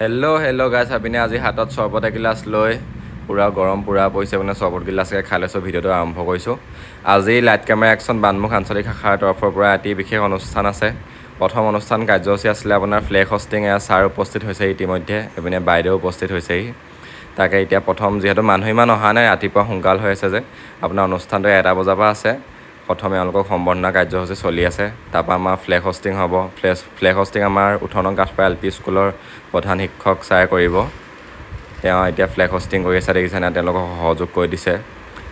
Hello' গাইছ আপুনি আজি হাতত চৰবত এগিলাচ লৈ পূৰা গৰম পূৰা পৰিছে মানে চৰবত গিলাচকৈ খাই লৈছোঁ। ভিডিঅ'টো আৰম্ভ কৰিছোঁ। আজি লাইট কেমেৰা একশ্যন বানমুখ আঞ্চলিক শাখাৰ তৰফৰ পৰা এটি বিশেষ অনুষ্ঠান আছে। প্ৰথম অনুষ্ঠান কাৰ্যসূচী আছিলে আপোনাৰ ফ্লেগ হোষ্টিং। ছাৰ উপস্থিত হৈছে ইতিমধ্যে, এইপিনে বাইদেউ উপস্থিত হৈছেহি। তাকে এতিয়া প্ৰথম যিহেতু মানুহ ইমান অহা নাই, ৰাতিপুৱা সোনকাল হৈ আছে যে আপোনাৰ অনুষ্ঠানটো 1টা বজাৰ পৰা আছে। প্ৰথমে এওঁলোকক সম্বৰ্ধনা কাৰ্যসূচী চলি আছে। তাৰপৰা আমাৰ ফ্লেগ হোষ্টিং হ'ব। ফ্লেগ হোষ্টিং আমাৰ 18 নং কাঠপাৰা LP স্কুলৰ প্ৰধান শিক্ষক ছাৰে কৰিব। তেওঁ এতিয়া ফ্লেগ হোষ্টিং কৰি আছে, দেখিছেনে? তেওঁলোকক সহযোগ কৰি দিছে।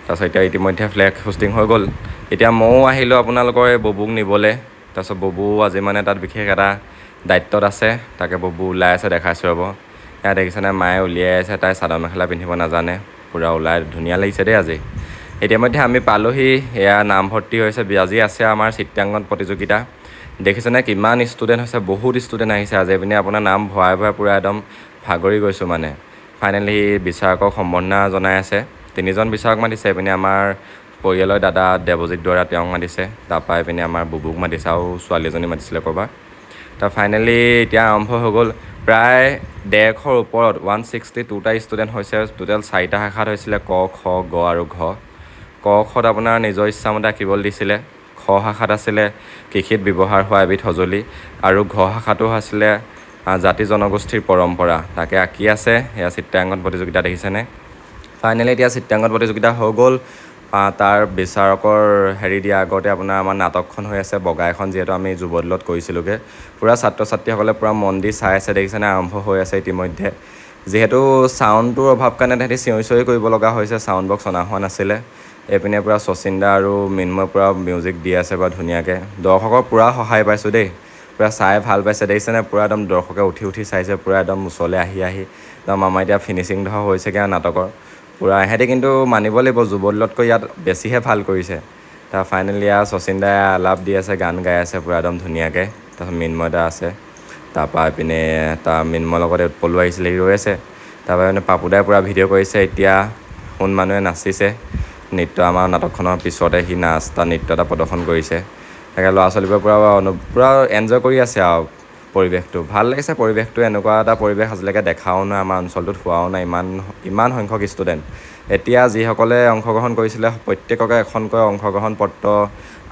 তাৰপিছত এতিয়া ইতিমধ্যে ফ্লেগ হোষ্টিং হৈ গ'ল। এতিয়া ময়ো আহিলোঁ আপোনালোকৰ এই ববুক নিবলৈ। তাৰপিছত ববু আজি মানে তাত বিশেষ এটা দায়িত্বত আছে। তাকে ববু ওলাই আছে, দেখাইছোঁ ৰ'ব। এয়া দেখিছেনে? মায়ে উলিয়াই আছে, তাই চাদৰ মেখেলা পিন্ধিব নাজানে। পূৰা ওলাই ধুনীয়া লাগিছে দেই আজি। ইতিমধ্যে আমি পালোহি। এয়া নামভৰ্তি হৈছে। আজি আছে আমাৰ চিত্ৰাংকন প্ৰতিযোগিতা। দেখিছেনে কিমান ষ্টুডেণ্ট হৈছে? বহুত ষ্টুডেণ্ট আহিছে আজি। এইপিনে আপোনাৰ নাম ভৰাই পূৰা একদম ভাগৰি গৈছোঁ মানে। ফাইনেলি বিচাৰকক সম্বৰ্ধনা জনাই আছে। 3জন বিচাৰক মাতিছে। এইপিনে আমাৰ পৰিয়ালৰ দাদা দেৱজিৎ দুৱৰা, তেওঁক মাতিছে। তাৰপৰা এইপিনে আমাৰ বুবুক মাতিছে আৰু ছোৱালী এজনী মাতিছিলে ক'ৰবাত। তাৰ ফাইনেলি এতিয়া আৰম্ভ হৈ গ'ল। প্ৰায় 150ৰ ওপৰত 162টা ষ্টুডেণ্ট হৈছে। টোটেল 4টা শাখাত হৈছিলে, ক, খ, গ আৰু ঘ। ক খত আপোনাৰ নিজৰ ইচ্ছামতে আঁকিবলৈ দিছিলে। খ শাখাত আছিলে কৃষিত ব্যৱহাৰ হোৱা এবিধ সঁজুলি, আৰু ঘ শাখাটো আছিলে জাতি জনগোষ্ঠীৰ পৰম্পৰা। তাকে আঁকি আছে। এয়া চিত্ৰাংকন প্ৰতিযোগিতা, দেখিছেনে? ফাইনেলি এতিয়া চিত্ৰাংকন প্ৰতিযোগিতা হৈ গ'ল। তাৰ বিচাৰকৰ দিয়া আগতে আপোনাৰ আমাৰ নাটকখন হৈ আছে, বগা এখন, যিহেতু আমি যুৱদলত কৰিছিলোঁগৈ। পূৰা ছাত্ৰ ছাত্ৰীসকলে পূৰা মন দি চাই আছে, দেখিছেনে? আৰম্ভ হৈ আছে ইতিমধ্যে। যিহেতু ছাউণ্ডটোৰ অভাৱ কাৰণে তাহাঁতি চিঞৰি কৰিব লগা হৈছে। ছাউণ্ড বক্স অনা হোৱা নাছিলে। এইপিনে পূৰা শচীন দা আৰু মিন্ময় পূৰা মিউজিক দি আছে পূৰা ধুনীয়াকৈ। দৰ্শকৰ পূৰা সহায় পাইছোঁ দেই। পূৰা চাই ভাল পাইছে, দেখিছেনে? পূৰা একদম দৰ্শকে উঠি চাইছে, পূৰা একদম ওচৰলৈ আহি একদম আমাৰ এতিয়া ফিনিচিং ধৰা হৈছেগৈ আৰু নাটকৰ। পূৰা ইহঁতি কিন্তু মানিব লাগিব, যুৱদলতকৈ ইয়াত বেছিহে ভাল কৰিছে। তাৰ ফাইনেলি আৰু শচীন দাই আলাপ দি আছে, গান গাই আছে পূৰা একদম ধুনীয়াকৈ। তাৰপিছত মিন্ময় দা আছে। তাৰপৰা এইপিনে মিন্ময়ৰ লগত উৎপলো আহিছিলে, সি ৰৈ আছে। তাৰপৰা মানে পাপুদাই পূৰা ভিডিঅ' কৰিছে। এতিয়া সোণ মানুহে নাচিছে নৃত্য। আমাৰ নাটকখনৰ পিছতে সি নৃত্য এটা প্ৰদৰ্শন কৰিছে। তাকে ল'ৰা ছোৱালীবোৰে পূৰা এনজয় কৰি আছে আৰু পৰিৱেশটো। ভাল লাগিছে পৰিৱেশটো। এনেকুৱা এটা পৰিৱেশ আজিলৈকে দেখাও নাই, আমাৰ অঞ্চলটোত হোৱাও নাই, ইমান সংখ্যক ষ্টুডেণ্ট। এতিয়া যিসকলে অংশগ্ৰহণ কৰিছিলে প্ৰত্যেককে এখনকৈ অংশগ্ৰহণ পত্ৰ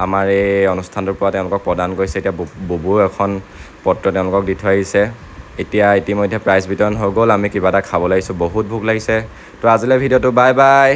আমাৰ এই অনুষ্ঠানটোৰ পৰা তেওঁলোকক প্ৰদান কৰিছে। এতিয়া বুবুও এখন পত্ৰ তেওঁলোকক দি থৈ আহিছে। এতিয়া ইতিমধ্যে প্ৰাইজ বিতৰণ হৈ গ'ল। আমি কিবা এটা খাবলৈ আহিছোঁ, বহুত ভোক লাগিছে। তো আজিলৈ ভিডিঅ'টো বাই বাই।